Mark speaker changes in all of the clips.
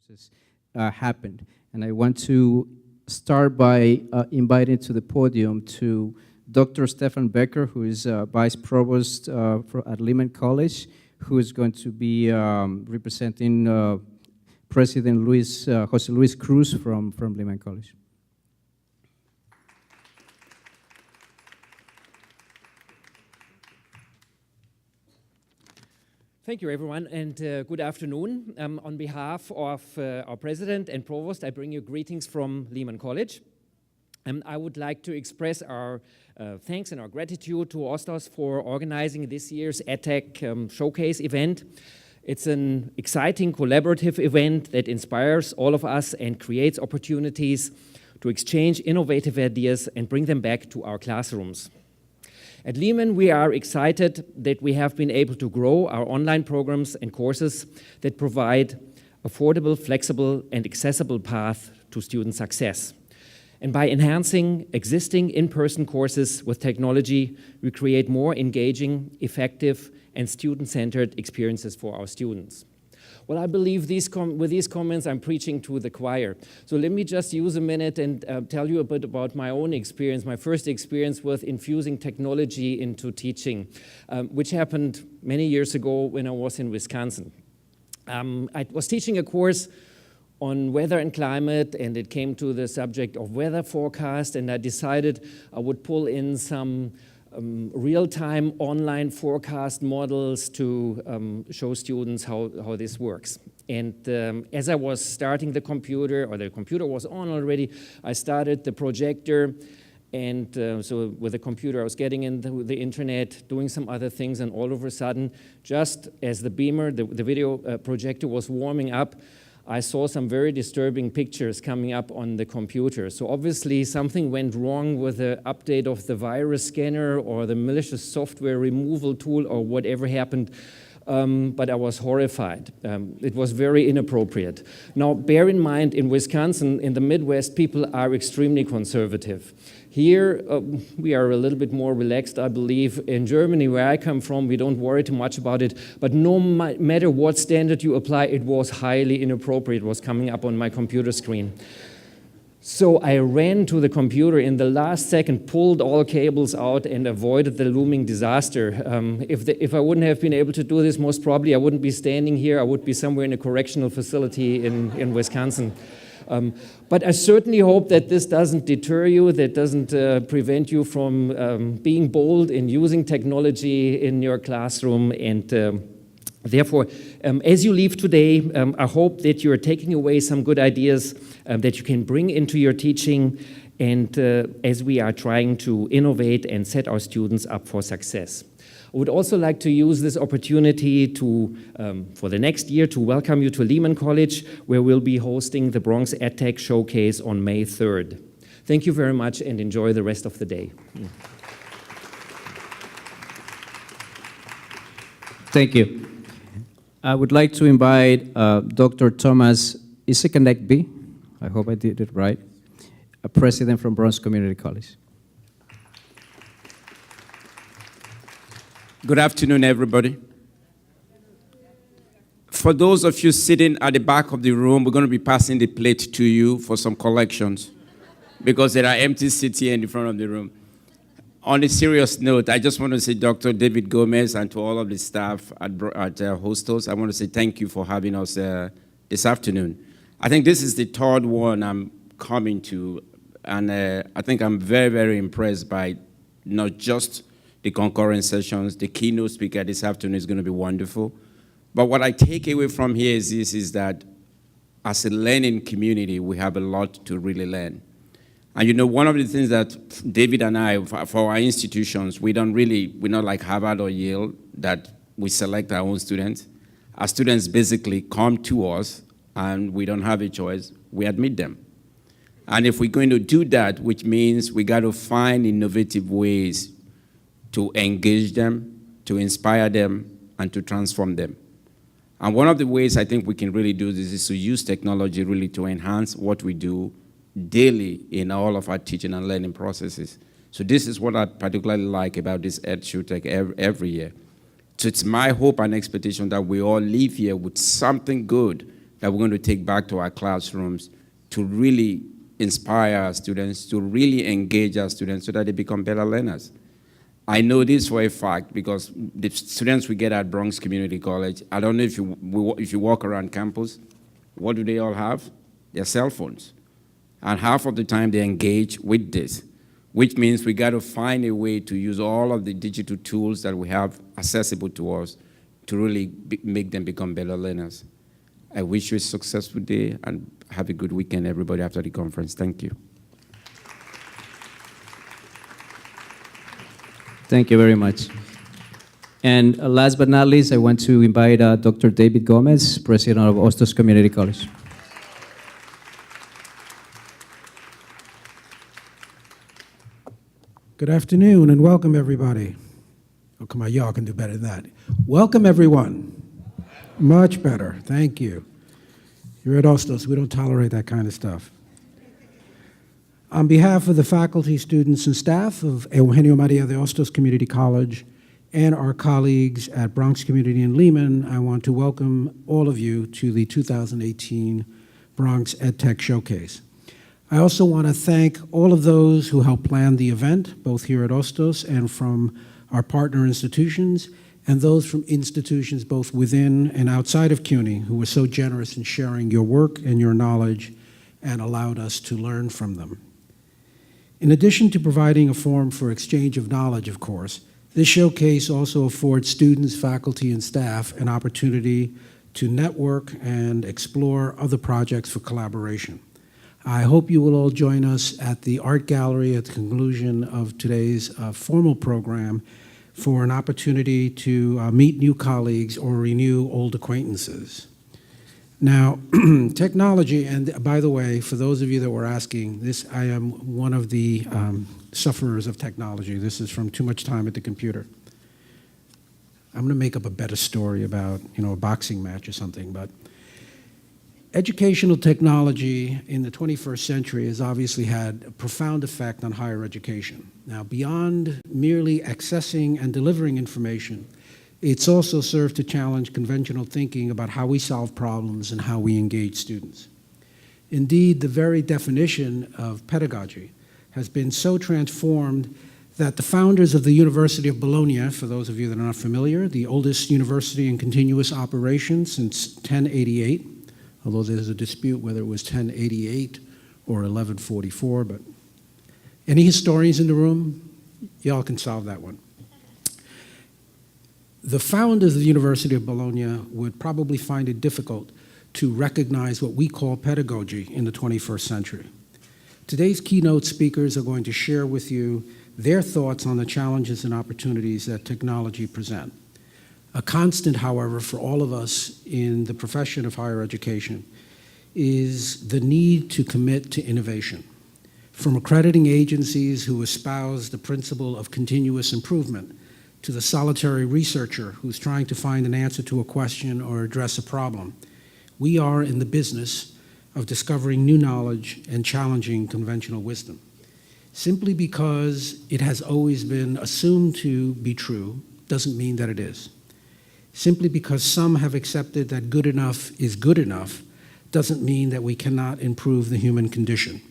Speaker 1: conferences happened. And I want to start by inviting to the podium to Dr. Stefan Becker, who is Vice Provost at Lehman College, who is going to be representing President Jose Luis Cruz from Lehman College.
Speaker 2: Thank you, everyone, and good afternoon. On behalf of our President and Provost, I bring you greetings from Lehman College. I would like to express our thanks and our gratitude to Ostos for organizing this year's EdTech Showcase event. It's an exciting collaborative event that inspires all of us and creates opportunities to exchange innovative ideas and bring them back to our classrooms. At Lehman, we are excited that we have been able to grow our online programs and courses that provide affordable, flexible, and accessible path to student success. And by enhancing existing in-person courses with technology, we create more engaging, effective, and student-centered experiences for our students. Well, I believe with these comments, I'm preaching to the choir. So let me just use a minute and tell you a bit about my own experience, my first experience with infusing technology into teaching, which happened many years ago when I was in Wisconsin. I was teaching a course on weather and climate, and it came to the subject of weather forecast, and I decided I would pull in some real-time online forecast models to show students how this works. And as I was starting the computer, or the computer was on already, I started the projector, and so with the computer I was getting into the internet, doing some other things, and all of a sudden, just as the beamer, the video projector was warming up, I saw some very disturbing pictures coming up on the computer. So obviously something went wrong with the update of the virus scanner or the malicious software removal tool or whatever happened, but I was horrified. It was very inappropriate. Now, bear in mind, in Wisconsin, in the Midwest, people are extremely conservative. Here, we are a little bit more relaxed, I believe. In Germany, where I come from, we don't worry too much about it. But no matter what standard you apply, it was highly inappropriate. It was coming up on my computer screen. So I ran to the computer in the last second, pulled all cables out, and avoided the looming disaster. If I wouldn't have been able to do this, most probably I wouldn't be standing here. I would be somewhere in a correctional facility in Wisconsin. But I certainly hope that this doesn't deter you, that doesn't prevent you from being bold in using technology in your classroom. And therefore, as you leave today, I hope that you're taking away some good ideas that you can bring into your teaching, and as we are trying to innovate and set our students up for success. I would also like to use this opportunity to, for the next year, to welcome you to Lehman College, where we'll be hosting the Bronx EdTech Showcase on May 3rd. Thank you very much, and enjoy the rest of the day.
Speaker 1: Thank you. I would like to invite Dr. Thomas Isekanekbi, I hope I did it right, a president from Bronx Community College.
Speaker 3: Good afternoon, everybody. For those of you sitting at the back of the room, we're going to be passing the plate to you for some collections because there are empty seats here in the front of the room. On a serious note, I just want to say Dr. David Gomez and to all of the staff at Hostos, I want to say thank you for having us this afternoon. I think this is the third one I'm coming to, and I think I'm very, very impressed by not just the concurrent sessions. The keynote speaker this afternoon is going to be wonderful. But what I take away from here is that as a learning community, we have a lot to really learn. And you know, one of the things that David and I, for our institutions, we're not like Harvard or Yale, that we select our own students. Our students basically come to us, and we don't have a choice, we admit them. And if we're going to do that, which means we got to find innovative ways to engage them, to inspire them, and to transform them. And one of the ways I think we can really do this is to use technology really to enhance what we do daily in all of our teaching and learning processes. So this is what I particularly like about this EdTech every year. So it's my hope and expectation that we all leave here with something good that we're going to take back to our classrooms to really inspire our students, to really engage our students so that they become better learners. I know this for a fact because the students we get at Bronx Community College, I don't know if you walk around campus, what do they all have? Their cell phones. And half of the time they engage with this, which means we got to find a way to use all of the digital tools that we have accessible to us to really make them become better learners. I wish you a successful day and have a good weekend, everybody, after the conference. Thank you.
Speaker 1: Thank you very much. And last but not least, I want to invite Dr. David Gomez, President of Hostos Community College.
Speaker 4: Good afternoon and welcome everybody. Oh, come on, y'all can do better than that. Welcome everyone. Much better, thank you. You're at Hostos, we don't tolerate that kind of stuff. On behalf of the faculty, students, and staff of Eugenio Maria de Hostos Community College and our colleagues at Bronx Community in Lehman, I want to welcome all of you to the 2018 Bronx EdTech Showcase. I also want to thank all of those who helped plan the event, both here at Hostos and from our partner institutions, and those from institutions both within and outside of CUNY who were so generous in sharing your work and your knowledge and allowed us to learn from them. In addition to providing a forum for exchange of knowledge, of course, this showcase also affords students, faculty, and staff an opportunity to network and explore other projects for collaboration. I hope you will all join us at the Art Gallery at the conclusion of today's formal program for an opportunity to meet new colleagues or renew old acquaintances. Now, technology, and by the way, for those of you that were asking, I am one of the sufferers of technology. This is from too much time at the computer. I'm going to make up a better story about, a boxing match or something, but educational technology in the 21st century has obviously had a profound effect on higher education. Now, beyond merely accessing and delivering information, it's also served to challenge conventional thinking about how we solve problems and how we engage students. Indeed, the very definition of pedagogy has been so transformed that the founders of the University of Bologna, for those of you that are not familiar, the oldest university in continuous operation since 1088, although there's a dispute whether it was 1088 or 1144, but any historians in the room? Y'all can solve that one. The founders of the University of Bologna would probably find it difficult to recognize what we call pedagogy in the 21st century. Today's keynote speakers are going to share with you their thoughts on the challenges and opportunities that technology present. A constant, however, for all of us in the profession of higher education is the need to commit to innovation. From accrediting agencies who espouse the principle of continuous improvement to the solitary researcher who's trying to find an answer to a question or address a problem, we are in the business of discovering new knowledge and challenging conventional wisdom. Simply because it has always been assumed to be true doesn't mean that it is. Simply because some have accepted that good enough is good enough doesn't mean that we cannot improve the human condition.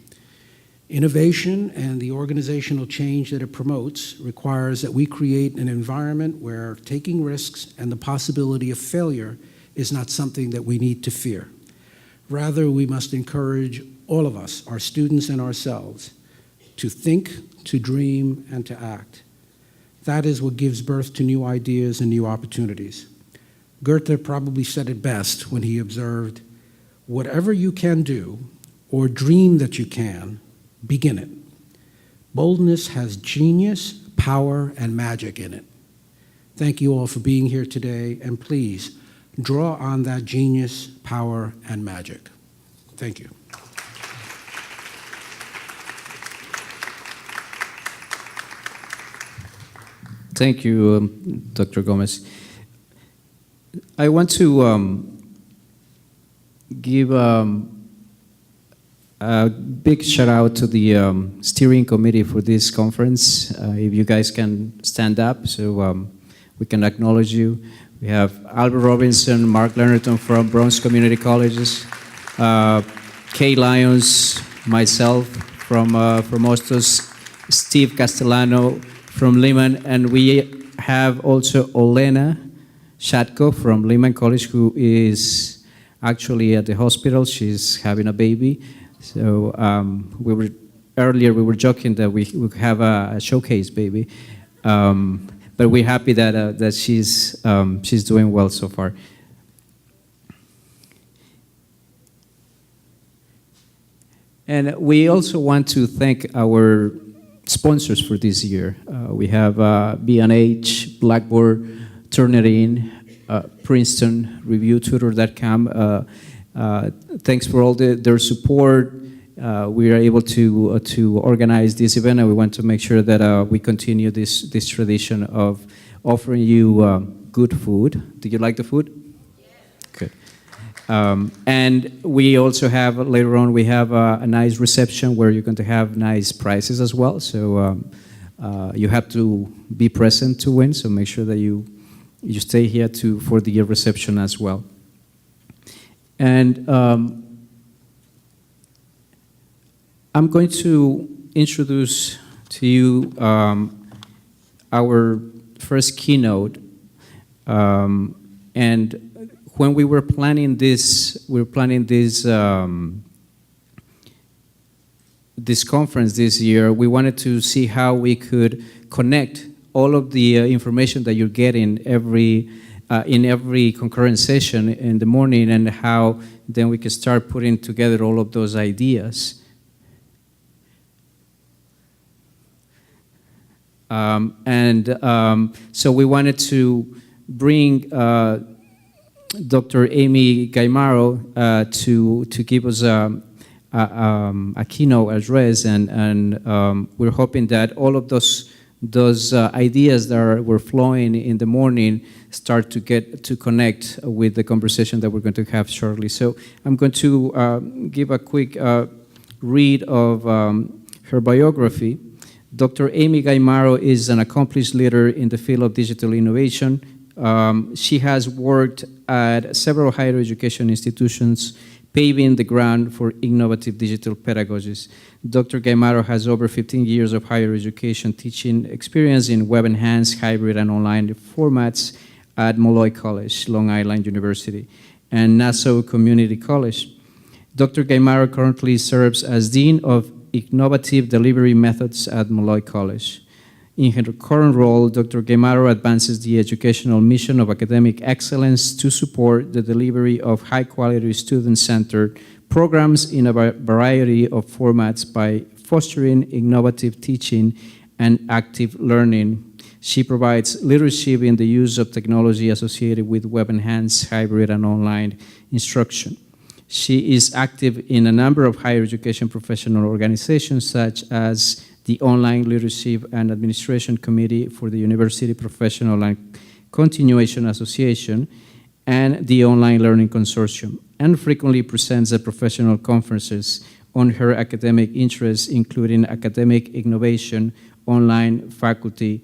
Speaker 4: Innovation and the organizational change that it promotes requires that we create an environment where taking risks and the possibility of failure is not something that we need to fear. Rather, we must encourage all of us, our students and ourselves, to think, to dream, and to act. That is what gives birth to new ideas and new opportunities. Goethe probably said it best when he observed, "Whatever you can do or dream that you can, begin it." Boldness has genius, power, and magic in it. Thank you all for being here today, and please draw on that genius, power, and magic. Thank you.
Speaker 1: Thank you, Dr. Gomez. I want to give a big shout out to the steering committee for this conference. If you guys can stand up so we can acknowledge you. We have Albert Robinson, Mark Lernerton from Bronx Community Colleges, Kay Lyons, myself from Ostos, Steve Castellano from Lehman, and we have also Olena Shatko from Lehman College, who is actually at the hospital. She's having a baby. So earlier we were joking that we would have a showcase baby, but we're happy that she's doing well so far. And we also want to thank our sponsors for this year. We have B&H, Blackboard, Turnitin, Princeton, ReviewTutor.com. Thanks for all their support. We are able to organize this event, and we want to make sure that we continue this tradition of offering you good food. Did you like the food? Yes. Good. And we also have, later on, we have a nice reception where you're going to have nice prizes as well. So you have to be present to win, so make sure that you stay here for the reception as well. And I'm going to introduce to you our first keynote. And when we were planning this, this conference this year, we wanted to see how we could connect all of the information that you're getting in every concurrent session in the morning, and how then we can start putting together all of those ideas. So we wanted to bring Dr. Amy Gaimaro to give us a keynote address, and we're hoping that all of those ideas that were flowing in the morning start to get to connect with the conversation that we're going to have shortly. So I'm going to give a quick read of her biography. Dr. Amy Gaimaro is an accomplished leader in the field of digital innovation. She has worked at several higher education institutions, paving the ground for innovative digital pedagogies. Dr. Gaimaro has over 15 years of higher education teaching experience in web-enhanced, hybrid, and online formats at Molloy College, Long Island University, and Nassau Community College. Dr. Gaimaro currently serves as Dean of Innovative Delivery Methods at Molloy College. In her current role, Dr. Gaimaro advances the educational mission of academic excellence to support the delivery of high-quality student-centered programs in a variety of formats by fostering innovative teaching and active learning. She provides leadership in the use of technology associated with web-enhanced, hybrid, and online instruction. She is active in a number of higher education professional organizations, such as the Online Leadership and Administration Committee for the University Professional and Continuation Association and the Online Learning Consortium, and frequently presents at professional conferences on her academic interests, including academic innovation, online faculty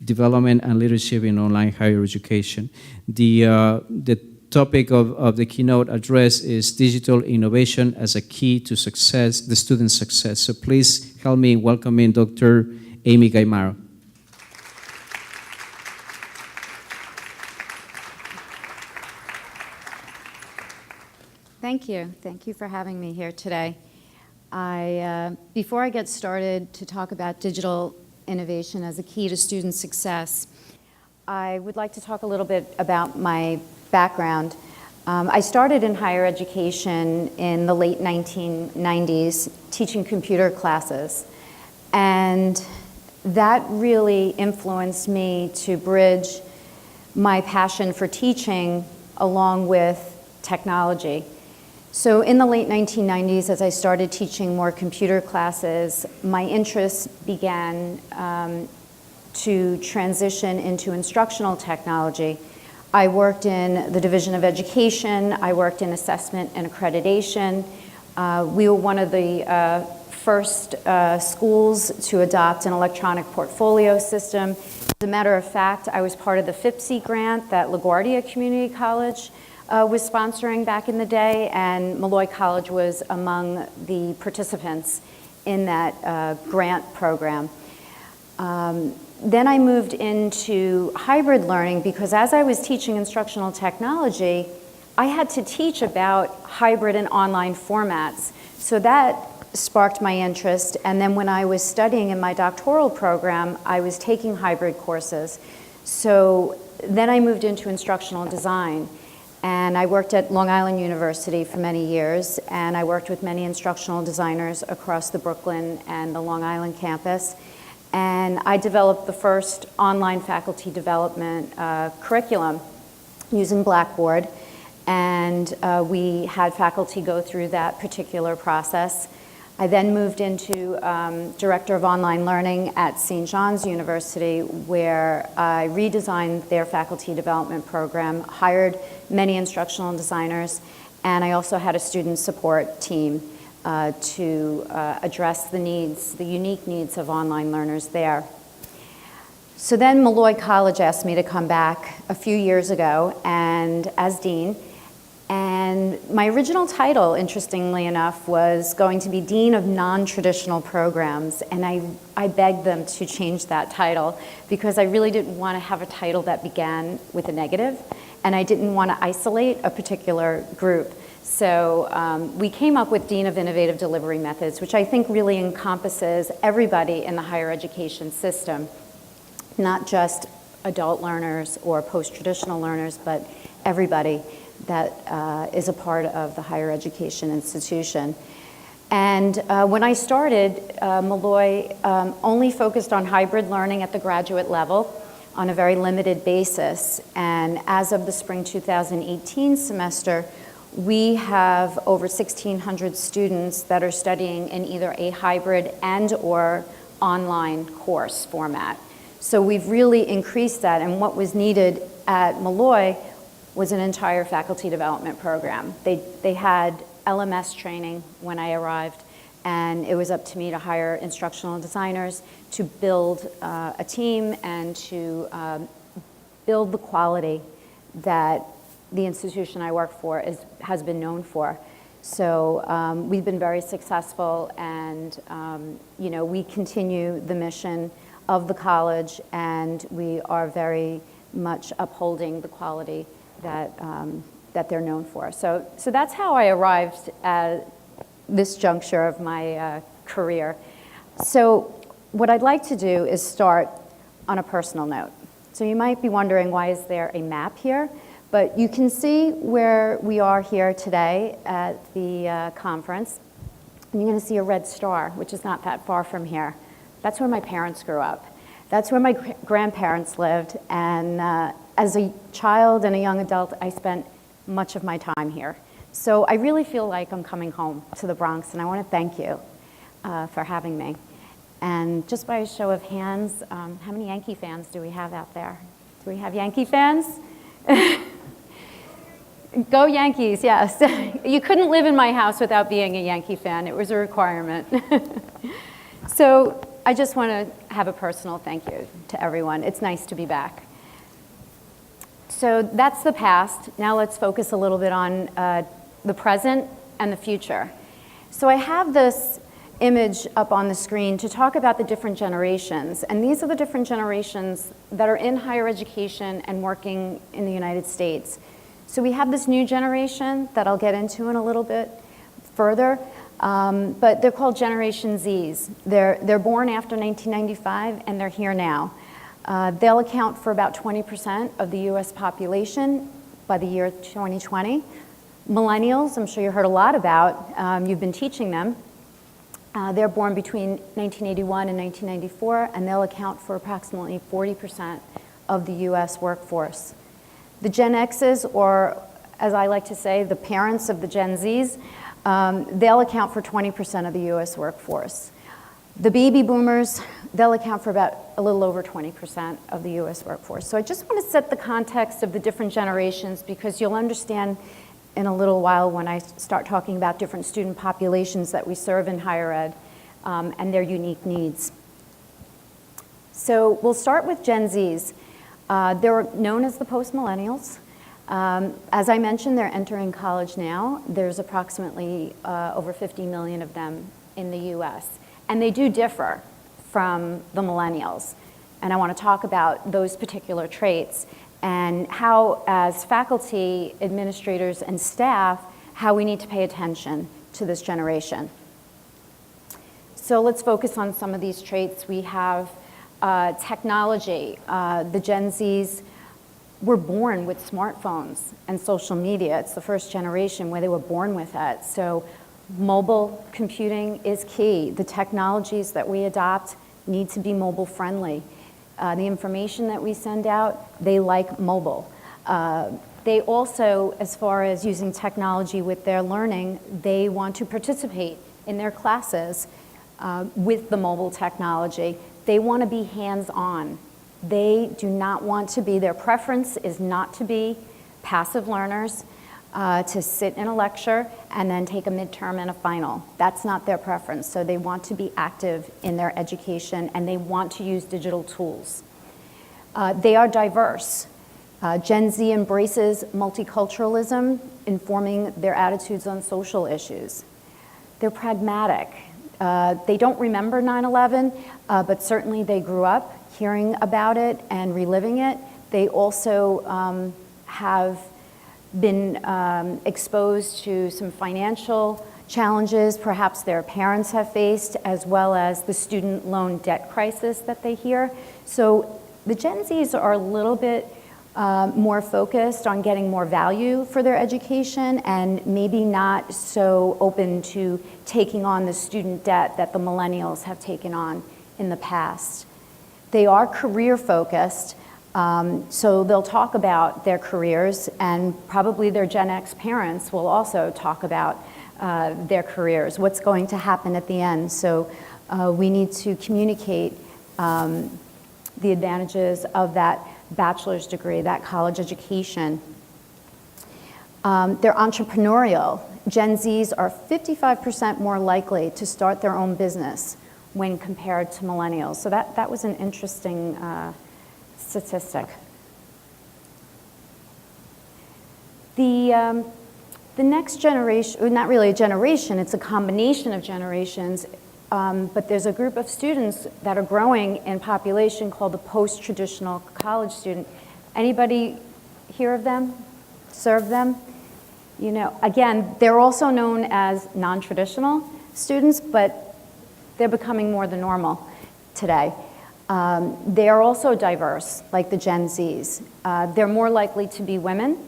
Speaker 1: development, and leadership in online higher education. The topic of the keynote address is digital innovation as a key to success, the student success. So please help me in welcoming Dr. Amy Gaimaro.
Speaker 5: Thank you. Thank you for having me here today. Before I get started to talk about digital innovation as a key to student success, I would like to talk a little bit about my background. I started in higher education in the late 1990s, teaching computer classes. And that really influenced me to bridge my passion for teaching along with technology. So in the late 1990s, as I started teaching more computer classes, my interest began to transition into instructional technology. I worked in the Division of Education. I worked in assessment and accreditation. We were one of the first schools to adopt an electronic portfolio system. As a matter of fact, I was part of the FIPSI grant that LaGuardia Community College was sponsoring back in the day, and Molloy College was among the participants in that grant program. Then I moved into hybrid learning because as I was teaching instructional technology, I had to teach about hybrid and online formats. So that sparked my interest. And then when I was studying in my doctoral program, I was taking hybrid courses. So then I moved into instructional design. And I worked at Long Island University for many years, and I worked with many instructional designers across the Brooklyn and the Long Island campus. And I developed the first online faculty development curriculum using Blackboard. And we had faculty go through that particular process. I then moved into Director of Online Learning at St. John's University, where I redesigned their faculty development program, hired many instructional designers, and I also had a student support team to address the needs, the unique needs of online learners there. So then Molloy College asked me to come back a few years ago and as dean. And my original title, interestingly enough, was going to be Dean of Non-Traditional Programs. And I begged them to change that title because I really didn't want to have a title that began with a negative. And I didn't want to isolate a particular group. So we came up with Dean of Innovative Delivery Methods, which I think really encompasses everybody in the higher education system, not just adult learners or post-traditional learners, but everybody that is a part of the higher education institution. And when I started, Molloy only focused on hybrid learning at the graduate level on a very limited basis. And as of the spring 2018 semester, we have over 1,600 students that are studying in either a hybrid and or online course format. So we've really increased that, and what was needed at Molloy was an entire faculty development program. They had LMS training when I arrived, and it was up to me to hire instructional designers to build a team and to build the quality that the institution I work for has been known for. So we've been very successful, and you know, we continue the mission of the college, and we are very much upholding the quality that they're known for. So that's how I arrived at this juncture of my career. So what I'd like to do is start on a personal note. So you might be wondering, why is there a map here? But you can see where we are here today at the conference. And you're going to see a red star, which is not that far from here. That's where my parents grew up. That's where my grandparents lived. And as a child and a young adult, I spent much of my time here. So I really feel like I'm coming home to the Bronx, and I want to thank you for having me. And just by a show of hands, how many Yankee fans do we have out there? Do we have Yankee fans? Go Yankees, yes. You couldn't live in my house without being a Yankee fan. It was a requirement. So I just want to have a personal thank you to everyone. It's nice to be back. So that's the past. Now let's focus a little bit on the present and the future. So I have this image up on the screen to talk about the different generations. And these are the different generations that are in higher education and working in the United States. So we have this new generation that I'll get into in a little bit further, but they're called Generation Zs. They're born after 1995, and they're here now. They'll account for about 20% of the US population by the year 2020. Millennials, I'm sure you heard a lot about, you've been teaching them. They're born between 1981 and 1994, and they'll account for approximately 40% of the US workforce. The Gen Xs, or as I like to say, the parents of the Gen Zs, they'll account for 20% of the US workforce. The baby boomers, they'll account for about a little over 20% of the US workforce. So I just want to set the context of the different generations, because you'll understand in a little while when I start talking about different student populations that we serve in higher ed and their unique needs. So we'll start with Gen Zs. They're known as the post-millennials. As I mentioned, they're entering college now. There's approximately over 50 million of them in the US. And they do differ from the millennials. And I want to talk about those particular traits and how, as faculty, administrators, and staff, how we need to pay attention to this generation. So let's focus on some of these traits. We have technology. The Gen Zs were born with smartphones and social media. It's the first generation where they were born with that. So mobile computing is key. The technologies that we adopt need to be mobile friendly. The information that we send out, they like mobile. They also, as far as using technology with their learning, they want to participate in their classes with the mobile technology. They want to be hands-on. They do not want to be, their preference is not to be passive learners, to sit in a lecture and then take a midterm and a final. That's not their preference. So they want to be active in their education and they want to use digital tools. They are diverse. Gen Z embraces multiculturalism, informing their attitudes on social issues. They're pragmatic. They don't remember 9/11, but certainly they grew up hearing about it and reliving it. They also have been exposed to some financial challenges perhaps their parents have faced, as well as the student loan debt crisis that they hear. So the Gen Zs are a little bit more focused on getting more value for their education and maybe not so open to taking on the student debt that the millennials have taken on in the past. They are career focused, so they'll talk about their careers, and probably their Gen X parents will also talk about their careers, what's going to happen at the end. So we need to communicate the advantages of that bachelor's degree, that college education. They're entrepreneurial. Gen Zs are 55% more likely to start their own business when compared to millennials. So that was an interesting statistic. The next generation, not really a generation, it's a combination of generations, but there's a group of students that are growing in population called the post-traditional college student. Anybody hear of them? Serve them? You know, again, they're also known as non-traditional students, but they're becoming more the normal today. They are also diverse, like the Gen Zs. They're more likely to be women.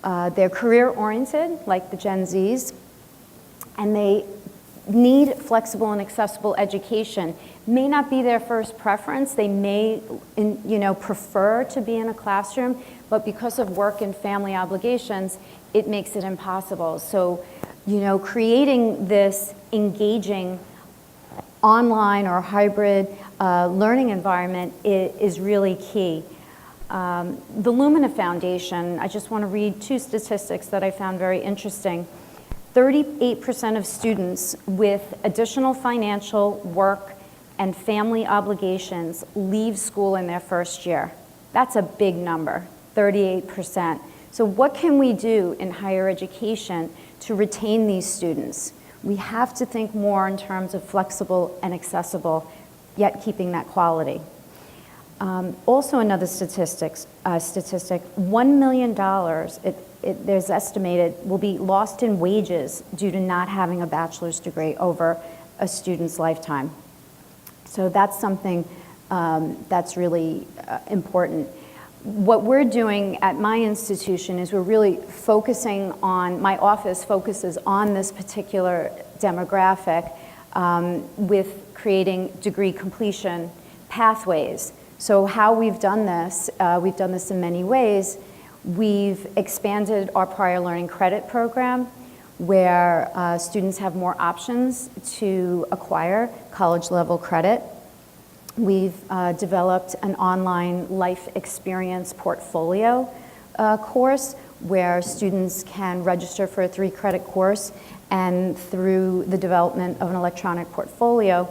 Speaker 5: They're career-oriented, like the Gen Zs. And they need flexible and accessible education. May not be their first preference. They may, prefer to be in a classroom, but because of work and family obligations, it makes it impossible. So, creating this engaging online or hybrid learning environment is really key. The Lumina Foundation, I just want to read two statistics that I found very interesting. 38% of students with additional financial, work, and family obligations leave school in their first year. That's a big number, 38%. So what can we do in higher education to retain these students? We have to think more in terms of flexible and accessible, yet keeping that quality. Also another statistic, $1 million, there's estimated, will be lost in wages due to not having a bachelor's degree over a student's lifetime. So that's something that's really important. What we're doing at my institution is we're really focusing on, my office focuses on this particular demographic with creating degree completion pathways. So how we've done this in many ways. We've expanded our prior learning credit program where students have more options to acquire college level credit. We've developed an online life experience portfolio course where students can register for a 3-credit course, and through the development of an electronic portfolio,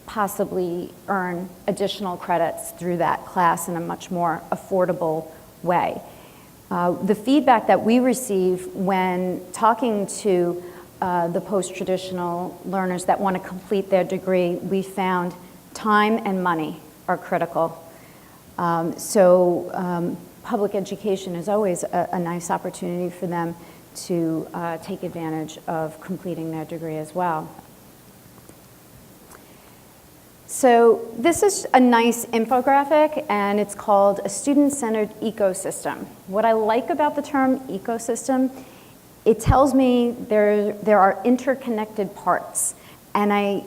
Speaker 5: possibly earn additional credits through that class in a much more affordable way. The feedback that we receive when talking to the post-traditional learners that want to complete their degree, we found time and money are critical. Public education is always a nice opportunity for them to take advantage of completing their degree as well. So this is a nice infographic, and it's called a student-centered ecosystem. What I like about the term ecosystem, it tells me there are interconnected parts. And I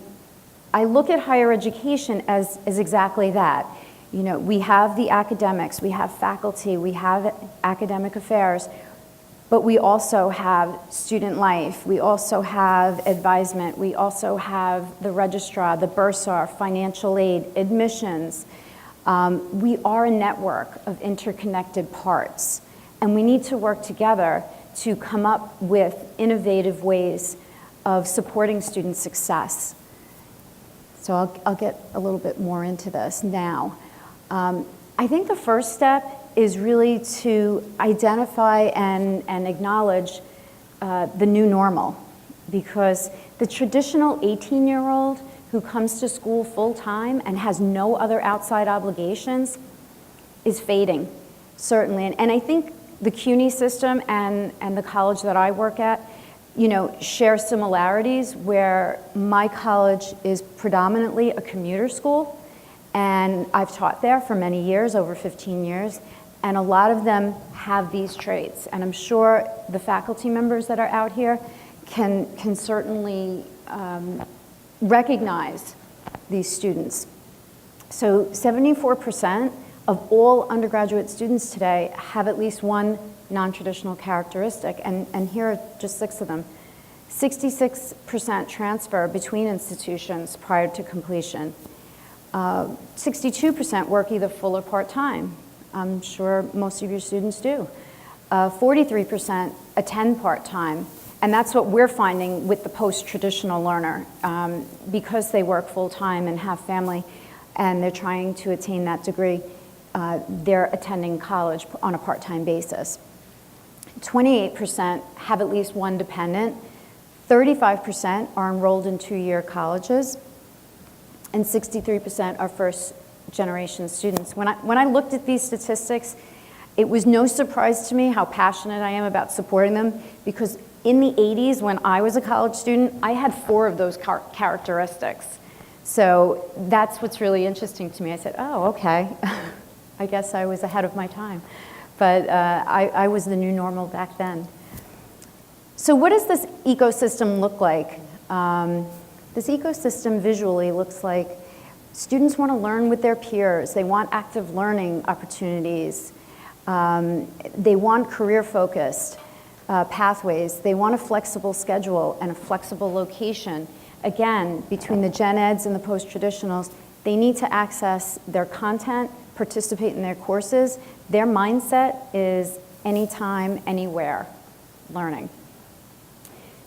Speaker 5: look at higher education as exactly that. You know, we have the academics, we have faculty, we have academic affairs, but we also have student life, we also have advisement, we also have the registrar, the bursar, financial aid, admissions. We are a network of interconnected parts, and we need to work together to come up with innovative ways of supporting student success. So I'll get a little bit more into this now. I think the first step is really to identify and acknowledge the new normal, because the traditional 18-year-old who comes to school full-time and has no other outside obligations is fading, certainly. And I think the CUNY system and the college that I work at, you know, share similarities, where my college is predominantly a commuter school, and I've taught there for many years, over 15 years, and a lot of them have these traits. And I'm sure the faculty members that are out here can certainly recognize these students. So 74% of all undergraduate students today have at least one non-traditional characteristic, and here are just 6 of them. 66% transfer between institutions prior to completion. 62% work either full or part-time. I'm sure most of your students do. 43% attend part-time, and that's what we're finding with the post-traditional learner. Because they work full-time and have family and they're trying to attain that degree, they're attending college on a part-time basis. 28% have at least one dependent. 35% are enrolled in 2-year colleges, and 63% are first-generation students. When I looked at these statistics, it was no surprise to me how passionate I am about supporting them, because in the 80s, when I was a college student, I had 4 of those characteristics. So that's what's really interesting to me. I said, oh, okay, I guess I was ahead of my time. But I was the new normal back then. So what does this ecosystem look like? This ecosystem visually looks like students want to learn with their peers. They want active learning opportunities. They want career-focused pathways. They want a flexible schedule and a flexible location. Again, between the gen eds and the post-traditionals, they need to access their content, participate in their courses. Their mindset is anytime, anywhere learning.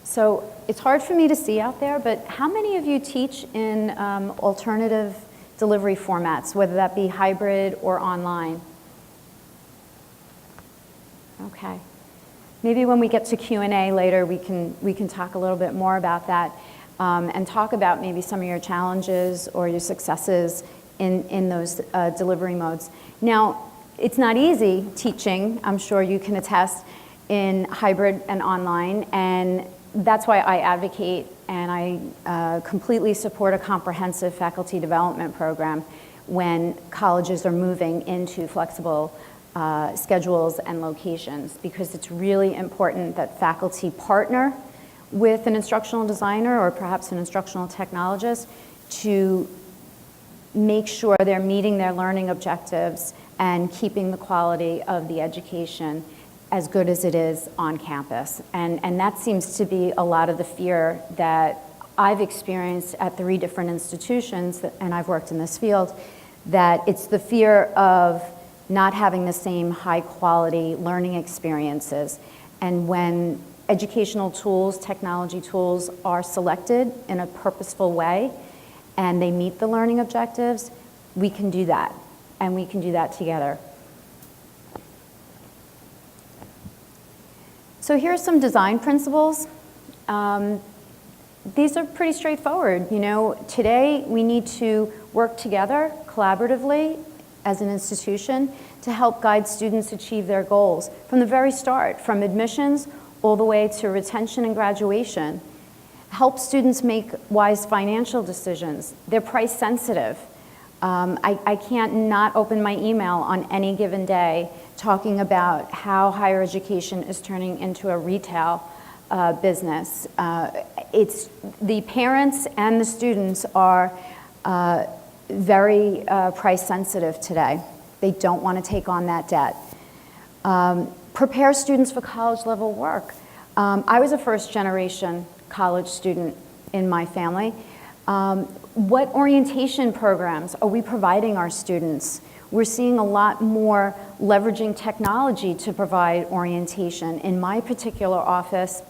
Speaker 5: So it's hard for me to see out there, but how many of you teach in alternative delivery formats, whether that be hybrid or online? Okay. Maybe when we get to Q&A later, we can talk a little bit more about that, and talk about maybe some of your challenges or your successes in those delivery modes. Now, it's not easy teaching, I'm sure you can attest, in hybrid and online, and that's why I advocate and I completely support a comprehensive faculty development program when colleges are moving into flexible schedules and locations, because it's really important that faculty partner with an instructional designer or perhaps an instructional technologist to make sure they're meeting their learning objectives and keeping the quality of the education as good as it is on campus. And that seems to be a lot of the fear that I've experienced at 3 different institutions, and I've worked in this field, that it's the fear of not having the same high quality learning experiences. And when educational tools, technology tools are selected in a purposeful way, and they meet the learning objectives, we can do that, and we can do that together. So here are some design principles. These are pretty straightforward. You know, today we need to work together collaboratively as an institution to help guide students achieve their goals from the very start, from admissions all the way to retention and graduation. Help students make wise financial decisions. They're price sensitive. I can't not open my email on any given day talking about how higher education is turning into a retail business. It's the parents and the students are very price sensitive today. They don't want to take on that debt. Prepare students for college level work. I was a first generation college student in my family. What orientation programs are we providing our students? We're seeing a lot more leveraging technology to provide orientation. In my particular office,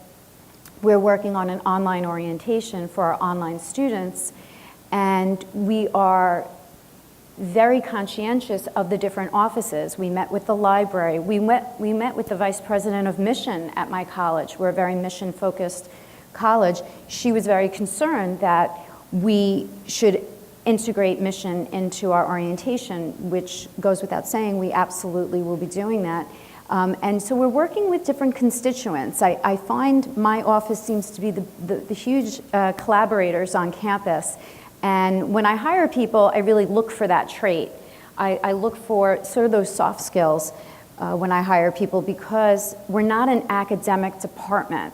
Speaker 5: we're working on an online orientation for our online students, and we are very conscientious of the different offices. We met with the library. We met with the vice president of mission at my college. We're a very mission-focused college. She was very concerned that we should integrate mission into our orientation, which goes without saying, we absolutely will be doing that. And so we're working with different constituents. I find my office seems to be the huge collaborators on campus. And when I hire people, I really look for that trait. I look for sort of those soft skills when I hire people, because we're not an academic department.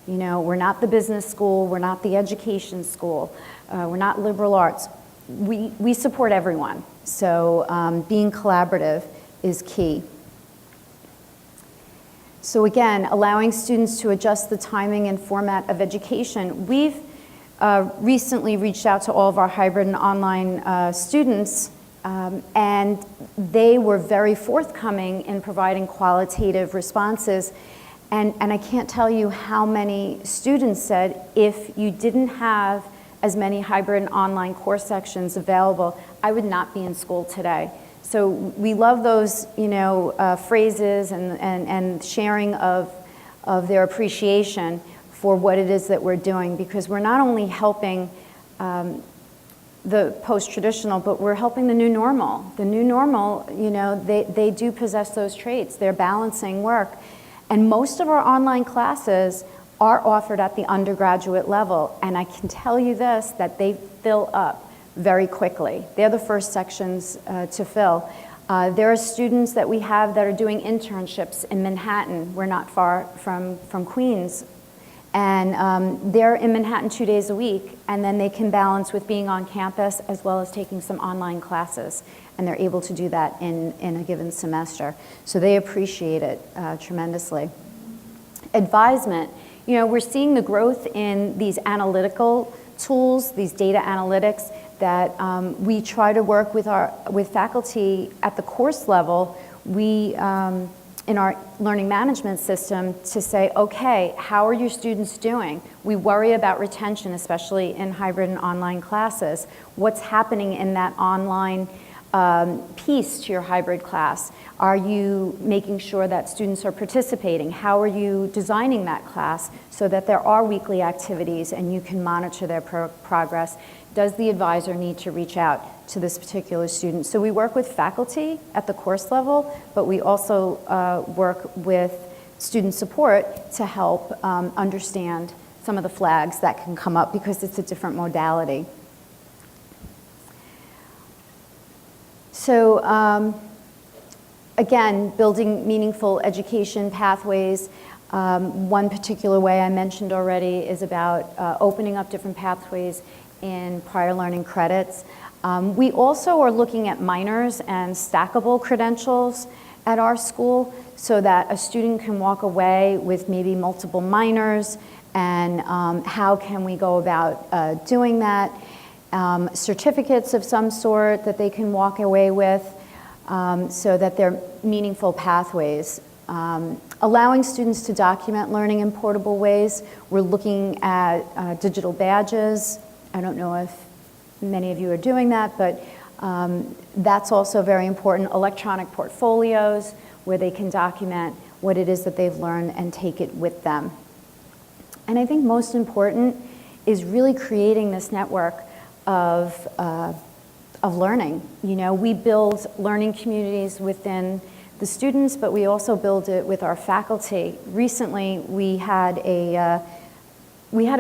Speaker 5: You know, we're not the business school, we're not the education school, we're not liberal arts. We support everyone. So being collaborative is key. So again, allowing students to adjust the timing and format of education. We've recently reached out to all of our hybrid and online students, and they were very forthcoming in providing qualitative responses. And I can't tell you how many students said, if you didn't have as many hybrid and online course sections available, I would not be in school today. So we love those, you know, phrases and sharing of their appreciation for what it is that we're doing, because we're not only helping the post-traditional, but we're helping the new normal. The new normal, you know, they do possess those traits. They're balancing work. And most of our online classes are offered at the undergraduate level. And I can tell you this, that they fill up very quickly. They're the first sections to fill. There are students that we have that are doing internships in Manhattan. We're not far from Queens. And they're in Manhattan 2 days a week, and then they can balance with being on campus as well as taking some online classes. And they're able to do that in a given semester. So they appreciate it tremendously. Advisement. You know, we're seeing the growth in these analytical tools, these data analytics, that we try to work with faculty at the course level. We, in our learning management system, to say, okay, how are your students doing? We worry about retention, especially in hybrid and online classes. What's happening in that online piece to your hybrid class? Are you making sure that students are participating? How are you designing that class so that there are weekly activities and you can monitor their progress? Does the advisor need to reach out to this particular student? So we work with faculty at the course level, but we also work with student support to help understand some of the flags that can come up, because it's a different modality. So again, building meaningful education pathways. One particular way I mentioned already is about opening up different pathways in prior learning credits. We also are looking at minors and stackable credentials at our school, so that a student can walk away with maybe multiple minors, and how can we go about doing that. Certificates of some sort that they can walk away with, so that they're meaningful pathways. Allowing students to document learning in portable ways. We're looking at digital badges. I don't know if many of you are doing that, but that's also very important. Electronic portfolios where they can document what it is that they've learned and take it with them. And I think most important is really creating this network of learning. You know, we build learning communities within the students, but we also build it with our faculty. Recently, we had a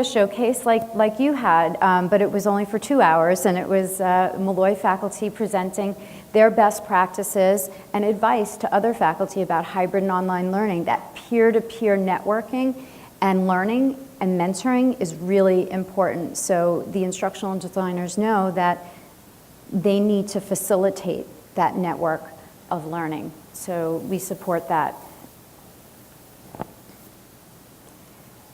Speaker 5: showcase like you had, but it was only for 2 hours, and it was Malloy faculty presenting their best practices and advice to other faculty about hybrid and online learning. That peer-to-peer networking and learning and mentoring is really important. So the instructional designers know that they need to facilitate that network of learning. So we support that.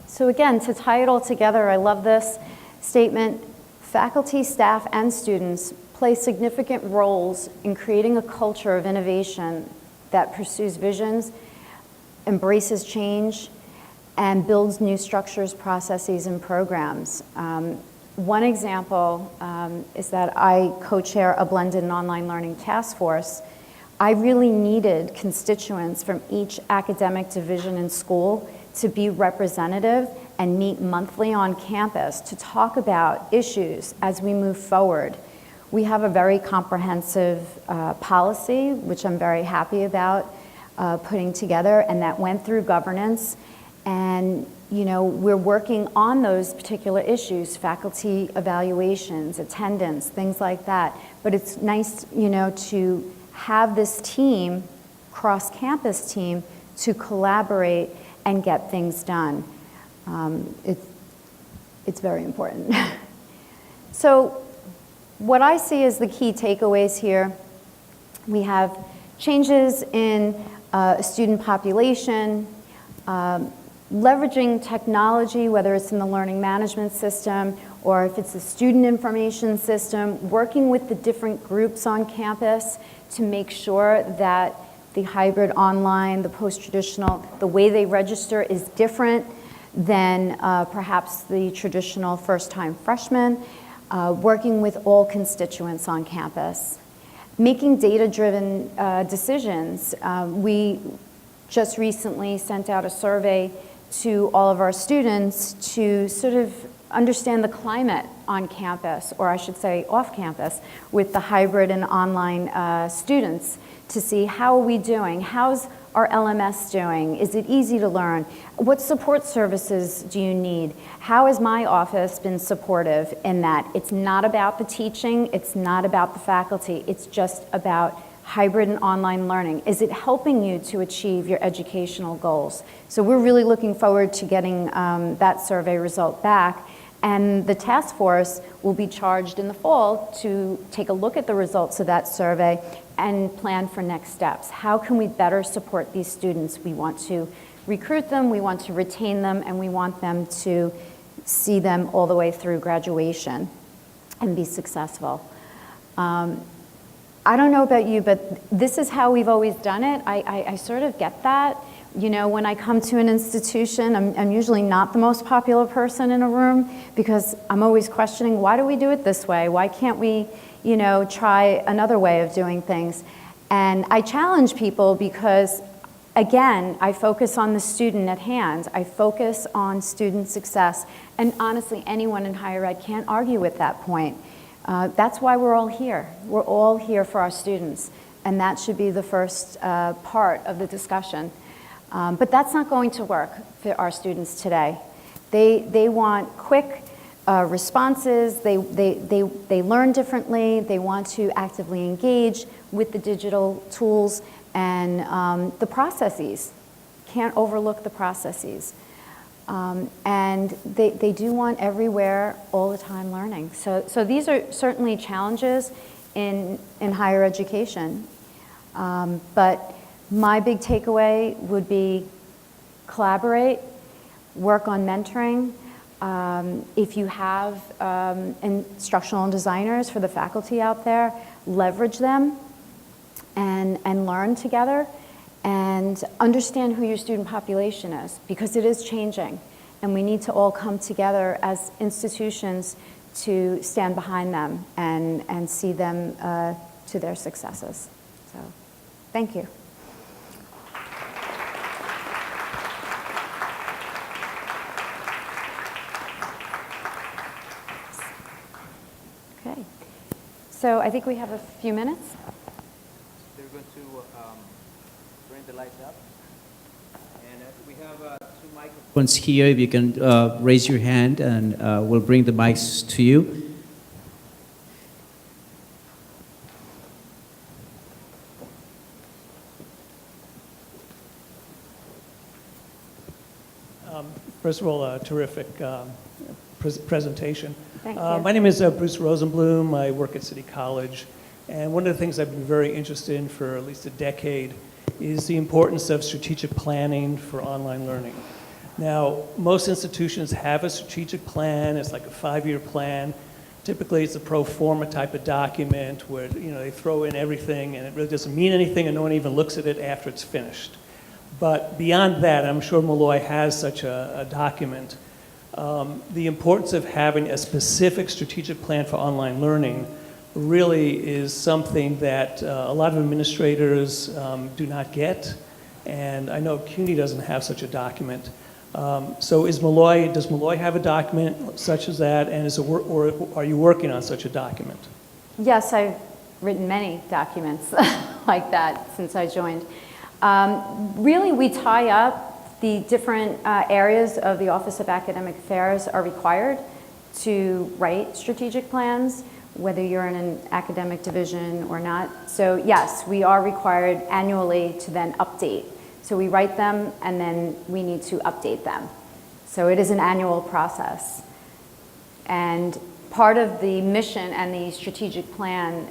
Speaker 5: So again, to tie it all together, I love this statement. Faculty, staff, and students play significant roles in creating a culture of innovation that pursues visions, embraces change, and builds new structures, processes, and programs. One example is that I co-chair a blended and online learning task force. I really needed constituents from each academic division in school to be representative and meet monthly on campus to talk about issues as we move forward. We have a very comprehensive policy, which I'm very happy about putting together, and that went through governance. And you know, we're working on those particular issues, faculty evaluations, attendance, things like that. But it's nice, you know, to have this team, cross-campus team, to collaborate and get things done. It's very important. So what I see as the key takeaways here, we have changes in student population, leveraging technology, whether it's in the learning management system or if it's a student information system, working with the different groups on campus to make sure that the hybrid online, the post-traditional, the way they register is different than perhaps the traditional first-time freshmen, working with all constituents on campus. Making data-driven decisions. We just recently sent out a survey to all of our students to sort of understand the climate on campus, or I should say off campus, with the hybrid and online students to see how are we doing, how's our LMS doing, is it easy to learn, what support services do you need, how has my office been supportive in that. It's not about the teaching, it's not about the faculty, it's just about hybrid and online learning. Is it helping you to achieve your educational goals? So we're really looking forward to getting that survey result back. And the task force will be charged in the fall to take a look at the results of that survey and plan for next steps. How can we better support these students? We want to recruit them, we want to retain them, and we want them to see them all the way through graduation and be successful. I don't know about you, but this is how we've always done it. I sort of get that. You know, when I come to an institution, I'm usually not the most popular person in a room because I'm always questioning, why do we do it this way? Why can't we, you know, try another way of doing things? And I challenge people because, again, I focus on the student at hand. I focus on student success. And honestly, anyone in higher ed can't argue with that point. That's why we're all here. We're all here for our students. And that should be the first part of the discussion. But that's not going to work for our students today. They want quick responses. They learn differently. They want to actively engage with the digital tools and the processes. Can't overlook the processes. And they do want everywhere, all the time learning. So these are certainly challenges in higher education. But my big takeaway would be collaborate, work on mentoring. If you have instructional designers for the faculty out there, leverage them and learn together. And understand who your student population is, because it is changing. And we need to all come together as institutions to stand behind them and see them to their successes. So, thank you. Okay. So I think we have a few minutes.
Speaker 1: They're going to bring the lights up. And we have 2 microphones here. If you can raise your hand, and we'll bring the mics to you.
Speaker 6: First of all, a terrific presentation.
Speaker 5: Thank you.
Speaker 6: My name is Bruce Rosenblum. I work at City College. And one of the things I've been very interested in for at least a decade is the importance of strategic planning for online learning. Now, most institutions have a strategic plan. It's like a 5-year plan. Typically, it's a pro forma type of document where they throw in everything and it really doesn't mean anything and no one even looks at it after it's finished. But beyond that, I'm sure Molloy has such a document. The importance of having a specific strategic plan for online learning really is something that a lot of administrators do not get. And I know CUNY doesn't have such a document. So does Molloy have a document such as that? And or are you working on such a document?
Speaker 5: Yes, I've written many documents like that since I joined. Really, we tie up the different areas of the Office of Academic Affairs are required to write strategic plans, whether you're in an academic division or not. So yes, we are required annually to then update. So we write them and then we need to update them. So it is an annual process. And part of the mission and the strategic plan,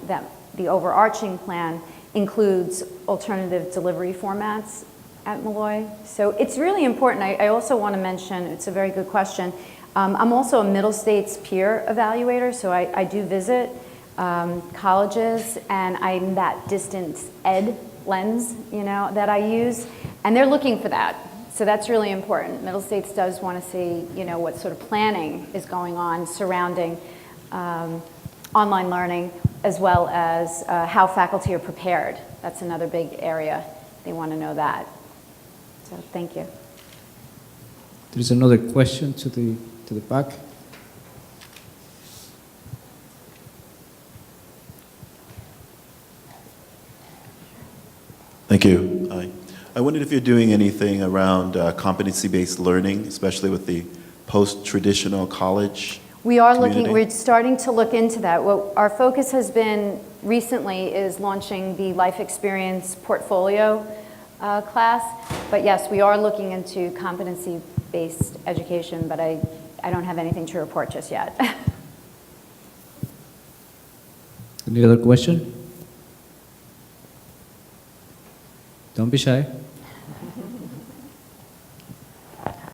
Speaker 5: the overarching plan, includes alternative delivery formats at Molloy. So it's really important. I also want to mention, it's a very good question, I'm also a Middle States peer evaluator, so I do visit colleges, and I'm that distance ed lens, that I use, and they're looking for that. So that's really important. Middle States does want to see, what sort of planning is going on surrounding online learning, as well as how faculty are prepared. That's another big area. They want to know that. So thank you.
Speaker 1: There's another question to the back.
Speaker 7: Thank you. I wondered if you're doing anything around competency-based learning, especially with the post-traditional college.
Speaker 5: We are
Speaker 7: community.
Speaker 5: we're starting to look into that. What our focus has been recently is launching the life experience portfolio class. But yes, we are looking into competency-based education, but I don't have anything to report just yet.
Speaker 1: Any other question? Don't be shy.